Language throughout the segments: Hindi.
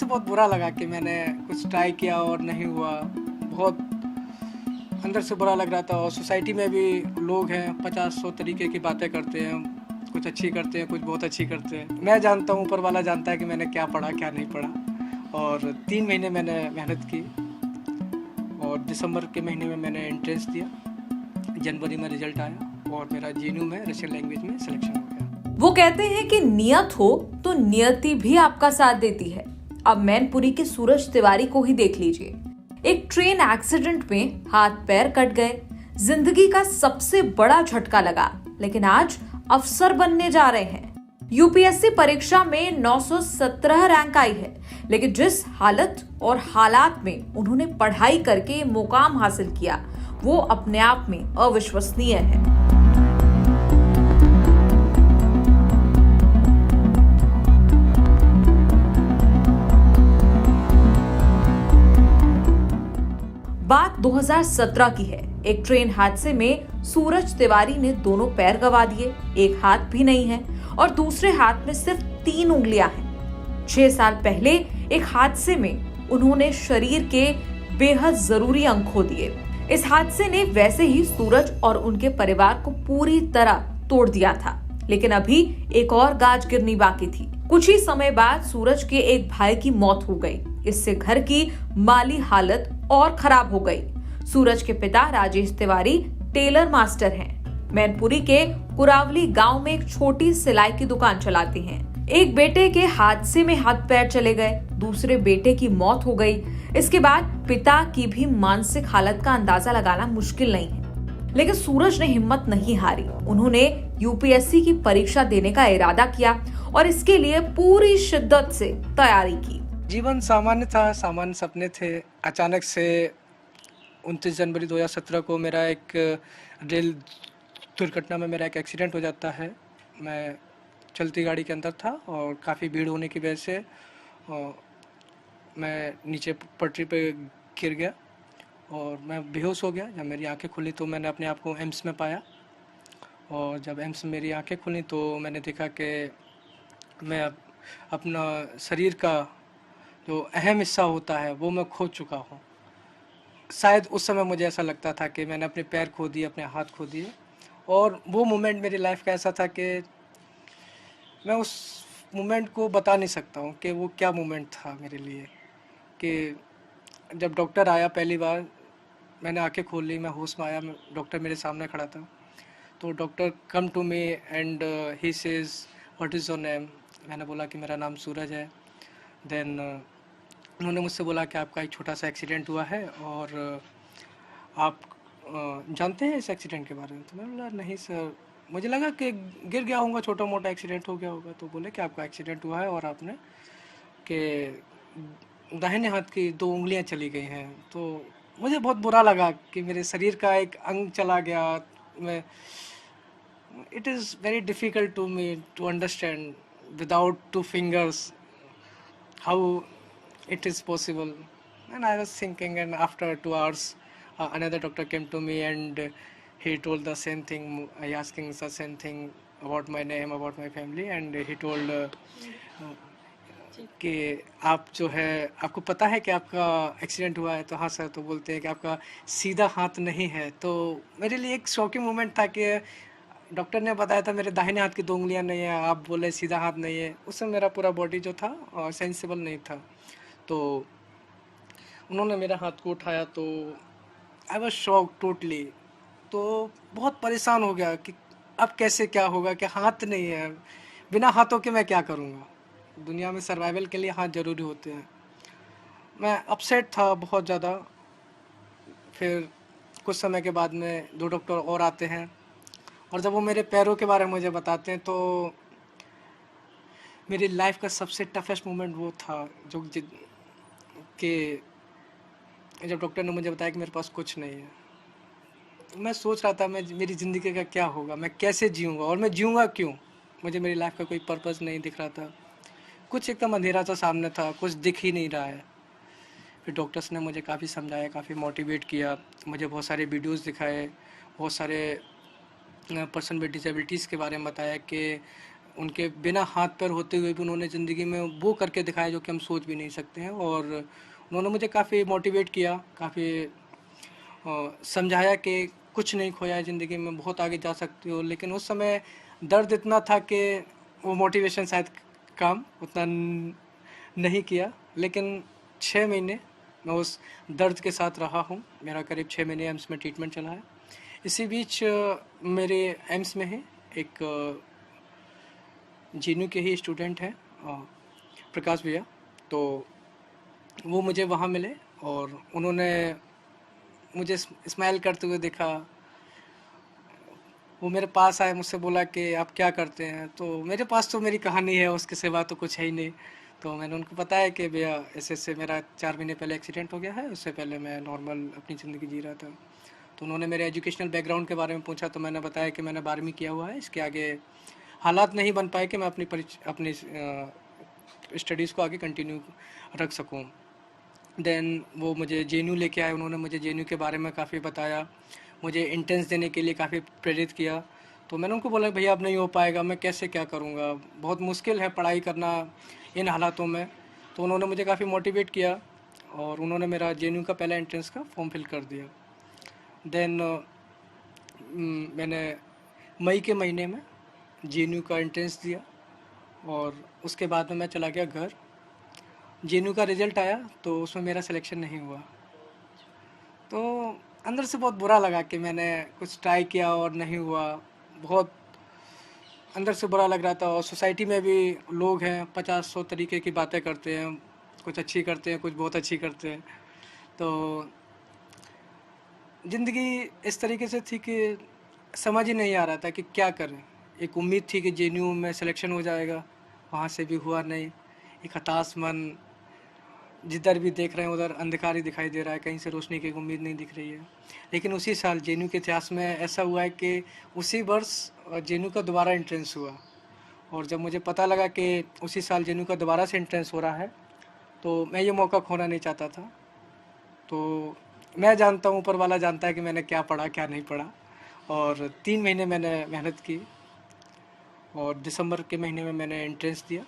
से बहुत बुरा लगा कि मैंने कुछ ट्राई किया और नहीं हुआ। बहुत अंदर से बुरा लग रहा था। और सोसाइटी में भी लोग हैं 50-100 तरीके की बातें करते हैं, कुछ अच्छी करते हैं, कुछ बहुत अच्छी करते हैं। मैं जानता हूँ, ऊपर वाला जानता है कि मैंने क्या पढ़ा क्या नहीं पढ़ा। और 3 महीने मैंने मेहनत की और दिसंबर के महीने में मैंने एंट्रेंस दिया। जनवरी में रिजल्ट आया और मेरा जीएनयू में रशियन लैंग्वेज में सिलेक्शन हो गया। वो कहते हैं कि नियत हो तो नियति भी आपका साथ देती है। अब मैनपुरी के सूरज तिवारी को ही देख लीजिए। एक ट्रेन एक्सीडेंट में हाथ पैर कट गए, जिंदगी का सबसे बड़ा झटका लगा, लेकिन आज अफसर बनने जा रहे हैं। यूपीएससी परीक्षा में 917 रैंक आई है, लेकिन जिस हालत और हालात में उन्होंने पढ़ाई करके ये मुकाम हासिल किया, वो अपने आप में अविश्वसनीय है। बात 2017 की है। एक ट्रेन हादसे में सूरज तिवारी ने दोनों पैर गंवा दिए, एक हाथ भी नहीं है और दूसरे हाथ में सिर्फ 3 उंगलियां हैं। 6 साल पहले एक हादसे में उन्होंने शरीर के बेहद जरूरी अंग खो दिए। इस हादसे ने वैसे ही सूरज और उनके परिवार को पूरी तरह तोड़ दिया था, लेकिन अभी एक और गाज गिरनी बाकी थी। कुछ ही समय बाद सूरज के एक भाई की मौत हो गई। इससे घर की माली हालत और खराब हो गई। सूरज के पिता राजेश तिवारी टेलर मास्टर हैं। मैनपुरी के कुरावली गांव में एक छोटी सिलाई की दुकान चलाते हैं। एक बेटे के हादसे में हाथ पैर चले गए, दूसरे बेटे की मौत हो गई। इसके बाद पिता की भी मानसिक हालत का अंदाजा लगाना मुश्किल नहीं है, लेकिन सूरज ने हिम्मत नहीं हारी। उन्होंने यूपीएससी की परीक्षा देने का इरादा किया और इसके लिए पूरी शिद्दत से तैयारी की। जीवन सामान्य था, सामान्य सपने थे। अचानक से 29 जनवरी 2017 को मेरा एक रेल दुर्घटना में मेरा एक एक्सीडेंट हो जाता है। मैं चलती गाड़ी के अंदर था और काफ़ी भीड़ होने की वजह से मैं नीचे पटरी पे गिर गया और मैं बेहोश हो गया। जब मेरी आंखें खुली तो मैंने अपने आप को एम्स में पाया और जब एम्स में मेरी आंखें खुली तो मैंने देखा कि मैं अपना शरीर का जो अहम हिस्सा होता है वो मैं खो चुका हूँ। शायद उस समय मुझे ऐसा लगता था कि मैंने अपने पैर खो दिए, अपने हाथ खो दिए। और वो मोमेंट मेरी लाइफ का ऐसा था कि मैं उस मोमेंट को बता नहीं सकता हूँ कि वो क्या मोमेंट था मेरे लिए। कि जब डॉक्टर आया पहली बार, मैंने आंखें खोल ली, मैं होश में आया, डॉक्टर मेरे सामने खड़ा था। तो doctor come to me and he says what is your name. मैंने बोला कि मेरा नाम सूरज है। देन उन्होंने मुझसे बोला कि आपका एक छोटा सा एक्सीडेंट हुआ है और आप जानते हैं इस एक्सीडेंट के बारे में। तो मैंने बोला नहीं सर, मुझे लगा कि गिर गया होगा, छोटा मोटा एक्सीडेंट हो गया होगा। तो बोले कि आपका एक्सीडेंट हुआ है और आपने कि दाहिने हाथ की 2 उंगलियां चली गई हैं। तो मुझे बहुत बुरा लगा कि मेरे शरीर का एक अंग चला गया। मैं it is very difficult to me to understand without 2 fingers how it is possible. And I was thinking, and after 2 hours another doctor came to me and he told the same thing. I asking the same thing about my name, about my family, and he told कि आप जो है, आपको पता है कि आपका एक्सीडेंट हुआ है। तो हाँ सर। तो बोलते हैं कि आपका सीधा हाथ नहीं है। तो मेरे लिए एक शॉकिंग मोमेंट था कि डॉक्टर ने बताया था मेरे दाहिने हाथ की 2 उंगलियां नहीं है, आप बोले सीधा हाथ नहीं है। उस समय मेरा पूरा बॉडी जो था सेंसिबल नहीं था। तो उन्होंने मेरे हाथ को उठाया तो आई वाज शॉक टोटली। तो बहुत परेशान हो गया कि अब कैसे क्या होगा कि हाथ नहीं है, बिना हाथों के मैं क्या करूँगा। दुनिया में सर्वाइवल के लिए हाथ ज़रूरी होते हैं। मैं अपसेट था बहुत ज़्यादा। फिर कुछ समय के बाद में 2 डॉक्टर और आते हैं और जब वो मेरे पैरों के बारे में मुझे बताते हैं तो मेरी लाइफ का सबसे टफेस्ट मोमेंट वो था जो कि जब डॉक्टर ने मुझे बताया कि मेरे पास कुछ नहीं है। मैं सोच रहा था मेरी ज़िंदगी का क्या होगा, मैं कैसे जीऊँगा और मैं जीऊँगा क्यों। मुझे मेरी लाइफ का कोई पर्पस नहीं दिख रहा था। कुछ एकदम अंधेरा सा सामने था, कुछ दिख ही नहीं रहा है। फिर डॉक्टर्स ने मुझे काफ़ी समझाया, काफ़ी मोटिवेट किया, मुझे बहुत सारे वीडियोज़ दिखाए, बहुत सारे पर्सन विद डिसेबिलिटीज़ के बारे में बताया कि उनके बिना हाथ पैर होते हुए भी उन्होंने ज़िंदगी में वो करके दिखाया जो कि हम सोच भी नहीं सकते हैं। और उन्होंने मुझे काफ़ी मोटिवेट किया, काफ़ी समझाया कि कुछ नहीं खोया है ज़िंदगी में, बहुत आगे जा सकते हो। लेकिन उस समय दर्द इतना था कि वो मोटिवेशन शायद काम उतना नहीं किया। लेकिन 6 महीने मैं उस दर्द के साथ रहा हूँ। मेरा करीब 6 महीने एम्स में ट्रीटमेंट चला है। इसी बीच मेरे एम्स में ही एक जेएनयू के ही स्टूडेंट हैं, प्रकाश भैया। तो वो मुझे वहाँ मिले और उन्होंने मुझे स्माइल करते हुए देखा। वो मेरे पास आए, मुझसे बोला कि आप क्या करते हैं। तो मेरे पास तो मेरी कहानी है, उसके सिवा तो कुछ है ही नहीं। तो मैंने उनको बताया कि भैया ऐसे मेरा 4 महीने पहले एक्सीडेंट हो गया है, उससे पहले मैं नॉर्मल अपनी ज़िंदगी जी रहा था। तो उन्होंने मेरे एजुकेशनल बैकग्राउंड के बारे में पूछा। तो मैंने बताया कि मैंने 12वीं किया हुआ है, इसके आगे हालात नहीं बन पाए कि मैं अपनी स्टडीज़ को आगे कंटिन्यू रख सकूं। देन वो मुझे जेएनयू लेके आए। उन्होंने मुझे जेएनयू के बारे में काफ़ी बताया, मुझे एंट्रेंस देने के लिए काफ़ी प्रेरित किया। तो मैंने उनको बोला भैया अब नहीं हो पाएगा, मैं कैसे क्या करूँगा, बहुत मुश्किल है पढ़ाई करना इन हालातों में। तो उन्होंने मुझे काफ़ी मोटिवेट किया और उन्होंने मेरा जेएनयू का पहला एंट्रेंस का फॉर्म फिल कर दिया। देन मैंने मई के महीने में जेएनयू का एंट्रेंस दिया और उसके बाद में मैं चला गया घर। जेएनयू का रिज़ल्ट आया तो उसमें मेरा सिलेक्शन नहीं हुआ। तो अंदर से बहुत बुरा लगा कि मैंने कुछ ट्राई किया और नहीं हुआ। बहुत अंदर से बुरा लग रहा था। और सोसाइटी में भी लोग हैं 50-100 तरीके की बातें करते हैं, कुछ अच्छी करते हैं, कुछ बहुत अच्छी करते हैं। तो ज़िंदगी इस तरीके से थी कि समझ ही नहीं आ रहा था कि क्या करें। एक उम्मीद थी कि जेएनयू में सिलेक्शन हो जाएगा, वहाँ से भी हुआ नहीं। एक हताश मन, जिधर भी देख रहे हैं उधर अंधकार ही दिखाई दे रहा है, कहीं से रोशनी की उम्मीद नहीं दिख रही है। लेकिन उसी साल जेएनयू के इतिहास में ऐसा हुआ है कि उसी वर्ष जेएनयू का दोबारा एंट्रेंस हुआ। और जब मुझे पता लगा कि उसी साल जेएनयू का दोबारा से एंट्रेंस हो रहा है तो मैं ये मौका खोना नहीं चाहता था। तो मैं जानता हूँ, ऊपर वाला जानता है कि मैंने क्या पढ़ा क्या नहीं पढ़ा। और 3 महीने मैंने मेहनत की और दिसंबर के महीने में मैंने एंट्रेंस दिया।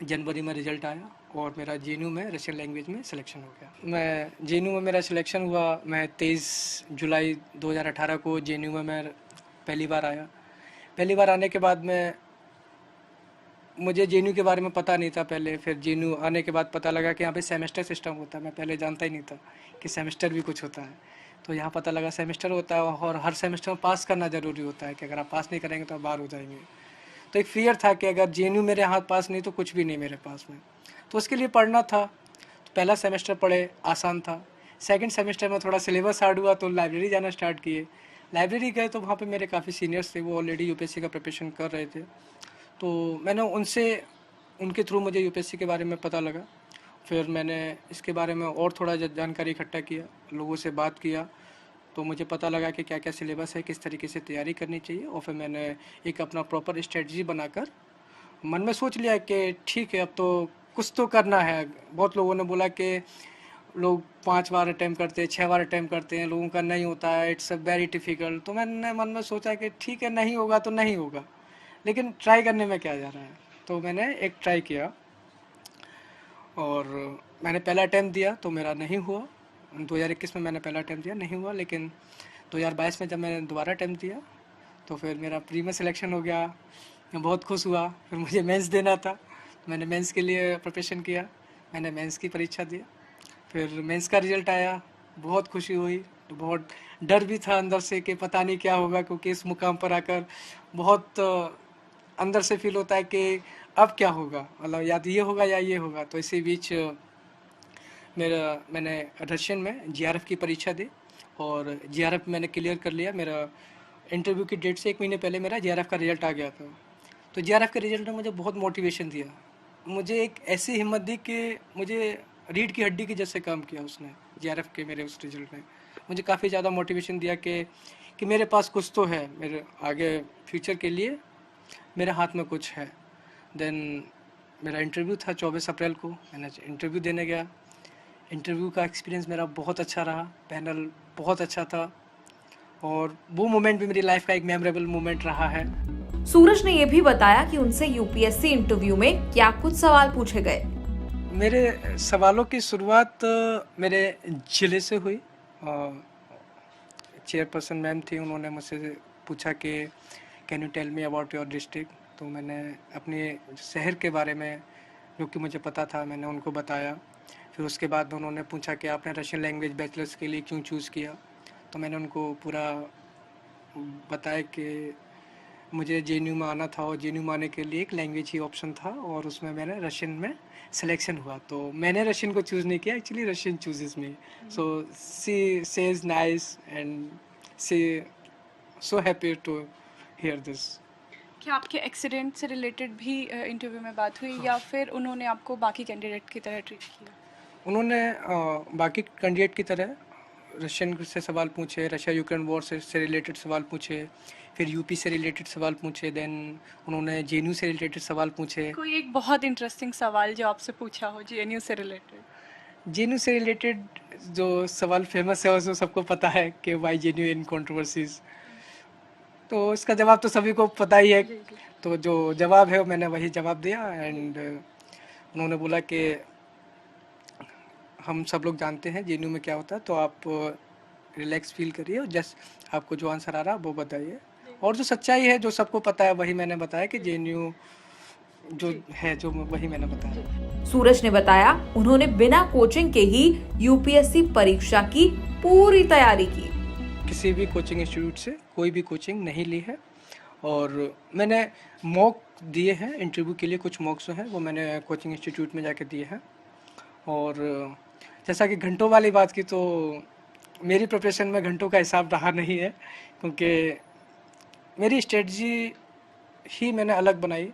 जनवरी में रिज़ल्ट आया और मेरा जेएनयू में रशियन लैंग्वेज में सिलेक्शन हो गया। मैं जेएनयू में मेरा सिलेक्शन हुआ। मैं 23 जुलाई 2018 को जेएनयू में मैं पहली बार आया। पहली बार आने के बाद में मुझे जेएनयू के बारे में पता नहीं था पहले। फिर जेएनयू आने के बाद पता लगा कि यहाँ पे सेमेस्टर सिस्टम होता है। मैं पहले जानता ही नहीं था कि सेमेस्टर भी कुछ होता है। तो यहाँ पता लगा सेमेस्टर होता है और हर सेमेस्टर में पास करना ज़रूरी होता है कि अगर आप पास नहीं करेंगे तो आप बाहर हो जाएंगे। तो एक फियर था कि अगर जेएनयू मेरे हाथ पास नहीं तो कुछ भी नहीं मेरे पास में। तो उसके लिए पढ़ना था। तो पहला सेमेस्टर पढ़े, आसान था। सेकंड सेमेस्टर में थोड़ा सिलेबस हार्ड हुआ तो लाइब्रेरी जाना स्टार्ट किए। लाइब्रेरी गए तो वहाँ पे मेरे काफ़ी सीनियर्स थे, वो ऑलरेडी यूपीएससी का प्रिपरेशन कर रहे थे। तो मैंने उनके थ्रू मुझे यूपीएससी के बारे में पता लगा। फिर मैंने इसके बारे में और थोड़ा जानकारी इकट्ठा किया, लोगों से बात किया। तो मुझे पता लगा कि क्या क्या सिलेबस है, किस तरीके से तैयारी करनी चाहिए। और फिर मैंने एक अपना प्रॉपर स्ट्रेटजी बनाकर मन में सोच लिया कि ठीक है अब तो कुछ तो करना है। बहुत लोगों ने बोला कि लोग 5 बार अटैम्प्ट करते हैं, 6 बार अटैम्प्ट करते हैं, लोगों का नहीं होता है, इट्स अ वेरी डिफ़िकल्ट। तो मैंने मन में सोचा कि ठीक है नहीं होगा तो नहीं होगा, लेकिन ट्राई करने में क्या जा रहा है। तो मैंने एक ट्राई किया और मैंने पहला अटैम्प्ट दिया तो मेरा नहीं हुआ। 2021 में मैंने पहला अटैम्प्ट दिया, नहीं हुआ। लेकिन 2022 में जब मैंने दोबारा अटैम्प्ट दिया तो फिर मेरा प्री में सिलेक्शन हो गया। मैं बहुत खुश हुआ। फिर मुझे मेंस देना था, मैंने मेंस के लिए प्रिपरेशन किया। मैंने मेंस की परीक्षा दिया। फिर मेंस का रिज़ल्ट आया, बहुत खुशी हुई। तो बहुत डर भी था अंदर से कि पता नहीं क्या होगा, क्योंकि इस मुकाम पर आकर बहुत अंदर से फील होता है कि अब क्या होगा, मतलब या तो ये होगा या ये होगा। तो इसी बीच मैंने रशियन में जीआरएफ की परीक्षा दी और जीआरएफ मैंने क्लियर कर लिया। मेरा इंटरव्यू की डेट से 1 महीने पहले मेरा जीआरएफ का रिज़ल्ट आ गया था। तो जीआरएफ के रिज़ल्ट ने मुझे बहुत मोटिवेशन दिया, मुझे एक ऐसी हिम्मत दी कि मुझे रीढ़ की हड्डी के जैसे काम किया उसने। जीआरएफ के मेरे उस रिज़ल्ट ने मुझे काफ़ी ज़्यादा मोटिवेशन दिया कि मेरे पास कुछ तो है, मेरे आगे फ्यूचर के लिए मेरे हाथ में कुछ है। देन मेरा इंटरव्यू था 24 अप्रैल को, मैंने इंटरव्यू देने गया। इंटरव्यू का एक्सपीरियंस मेरा बहुत अच्छा रहा, पैनल बहुत अच्छा था और वो मोमेंट भी मेरी लाइफ का एक मेमोरेबल मोमेंट रहा है। सूरज ने यह भी बताया कि उनसे यूपीएससी इंटरव्यू में क्या कुछ सवाल पूछे गए। मेरे सवालों की शुरुआत मेरे जिले से हुई। चेयरपर्सन मैम थी, उन्होंने मुझसे पूछा कि can you tell me about your district. तो मैंने अपने शहर के बारे में जो कि मुझे पता था मैंने उनको बताया। फिर उसके बाद उन्होंने पूछा कि आपने रशियन लैंग्वेज बैचलर्स के लिए क्यों चूज़ किया। तो मैंने उनको पूरा बताया कि मुझे जेएनयू में आना था और जेएनयू में आने के लिए एक लैंग्वेज ही ऑप्शन था और उसमें मैंने रशियन में सिलेक्शन हुआ। तो मैंने रशियन को चूज़ नहीं किया, actually Russian chooses me. So she says nice and she so happy to hear this. क्या आपके एक्सीडेंट से रिलेटेड भी इंटरव्यू में बात हुई या फिर उन्होंने आपको बाकी कैंडिडेट की तरह ट्रीट किया? उन्होंने बाकी कैंडिडेट की तरह रशियन से सवाल पूछे, रशिया यूक्रेन वॉर से रिलेटेड सवाल पूछे, फिर यूपी से रिलेटेड सवाल पूछे, देन उन्होंने जेएनयू से रिलेटेड सवाल पूछे। कोई एक बहुत इंटरेस्टिंग सवाल जो आपसे पूछा हो जेएनयू से रिलेटेड? जेएनयू से रिलेटेड जो सवाल फेमस है उसको सबको पता है कि वाई जेएनयू इन कंट्रोवर्सीज। तो इसका जवाब तो सभी को पता ही है। तो जो जवाब है मैंने वही जवाब दिया एंड उन्होंने बोला कि हम सब लोग जानते हैं जेएनयू में क्या होता है, तो आप रिलैक्स फील करिए और जस्ट आपको जो आंसर आ रहा है वो बताइए। और जो सच्चाई है जो सबको पता है वही मैंने बताया कि जेएनयू जो है जो वही मैंने बताया। सूरज ने बताया उन्होंने बिना कोचिंग के ही यूपीएससी परीक्षा की पूरी तैयारी की। किसी भी कोचिंग इंस्टीट्यूट से कोई भी कोचिंग नहीं ली है और मैंने मॉक दिए हैं इंटरव्यू के लिए। कुछ मॉक्स जो हैं वो मैंने कोचिंग इंस्टीट्यूट में जाके दिए हैं। और जैसा कि घंटों वाली बात की, तो मेरी प्रिपरेशन में घंटों का हिसाब रहा नहीं है क्योंकि मेरी स्ट्रेटजी ही मैंने अलग बनाई।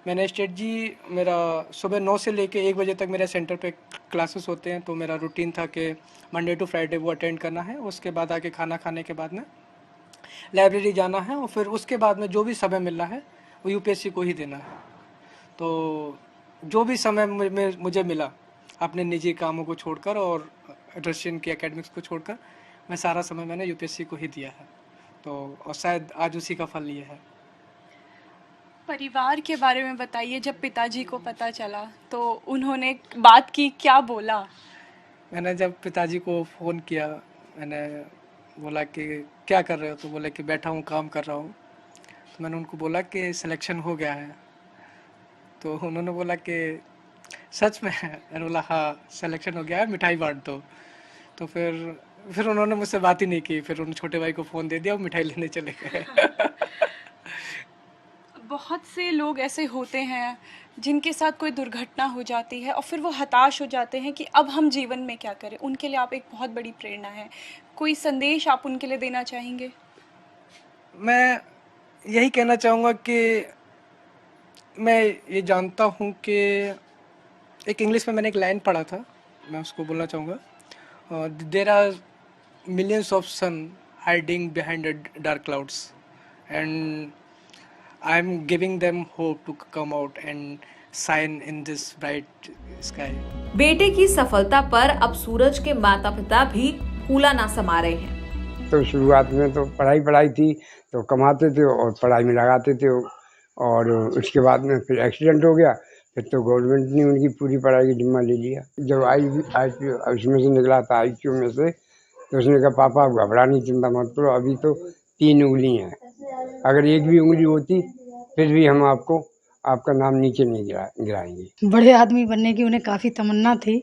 मैंने स्ट्रेटजी मेरा सुबह 9 से लेके 1 बजे तक मेरे सेंटर पे क्लासेस होते हैं। तो मेरा रूटीन था कि मंडे टू फ्राइडे वो अटेंड करना है। उसके बाद आके खाना खाने के बाद में लाइब्रेरी जाना है और फिर उसके बाद में जो भी समय मिल रहा है वो यूपीएससी को ही देना है। तो जो भी समय मुझे मिला अपने निजी कामों को छोड़कर और रशियन की एकेडमिक्स को छोड़कर मैं सारा समय मैंने यूपीएससी को ही दिया है। तो और शायद आज उसी का फल ये है। परिवार के बारे में बताइए, जब पिताजी को पता चला तो उन्होंने बात की, क्या बोला? मैंने जब पिताजी को फ़ोन किया, मैंने बोला कि क्या कर रहे हो, तो बोले कि बैठा हूँ काम कर रहा हूँ। तो मैंने उनको बोला कि सिलेक्शन हो गया है। तो उन्होंने बोला कि सच में? मैंने बोला हाँ सिलेक्शन हो गया है, मिठाई बांट दो। तो फिर उन्होंने मुझसे बात ही नहीं की। फिर उन्होंने छोटे भाई को फ़ोन दे दिया और मिठाई लेने चले गए। बहुत से लोग ऐसे होते हैं जिनके साथ कोई दुर्घटना हो जाती है और फिर वो हताश हो जाते हैं कि अब हम जीवन में क्या करें। उनके लिए आप एक बहुत बड़ी प्रेरणा है। कोई संदेश आप उनके लिए देना चाहेंगे? मैं यही कहना चाहूँगा कि मैं ये जानता हूँ कि एक इंग्लिश में मैंने एक लाइन पढ़ा था, मैं उसको बोलना चाहूँगा। There are millions of sun hiding behind dark clouds and I am giving them hope to come out and shine in this bright sky. बेटे की सफलता पर अब सूरज के माता पिता भी फूला ना समा रहे हैं। तो शुरुआत में तो पढ़ाई थी तो कमाते थे और पढ़ाई में लगाते थे और उसके बाद में फिर एक्सीडेंट हो गया। फिर तो गवर्नमेंट ने उनकी पूरी पढ़ाई की जिम्मा ले लिया। जब आई उसमें से निकला था IQ में से, तो उसने कहा पापा आप घबराने चिंता मत करो, अभी तो 3 उंगली हैं, अगर एक भी उंगली होती फिर भी हम आपका नाम नीचे नहीं गिराएंगे। बड़े आदमी बनने की उन्हें काफ़ी तमन्ना थी,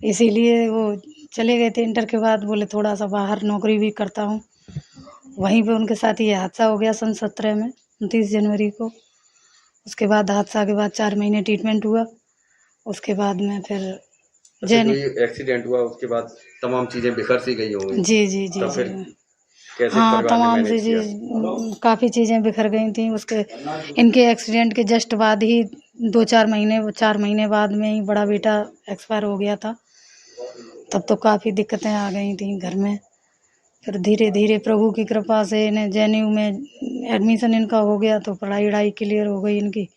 इसीलिए वो चले गए थे इंटर के बाद। बोले थोड़ा सा बाहर नौकरी भी करता हूँ। वहीं पे उनके साथ ये हादसा हो गया सन 17 में 29 जनवरी को। उसके बाद हादसा के बाद 4 महीने ट्रीटमेंट हुआ। उसके बाद में फिर एक्सीडेंट हुआ, उसके बाद तमाम चीज़ें बिखर सी गई होंगी। जी हाँ, तमाम चीज़ें काफ़ी चीज़ें बिखर गई थी। उसके इनके एक्सीडेंट के जस्ट बाद ही 4 महीने बाद में ही बड़ा बेटा एक्सपायर हो गया था। तब तो काफ़ी दिक्कतें आ गई थी घर में। फिर धीरे धीरे प्रभु की कृपा से इन्हें जेएनयू में एडमिशन इनका हो गया तो पढ़ाई क्लियर हो गई इनकी।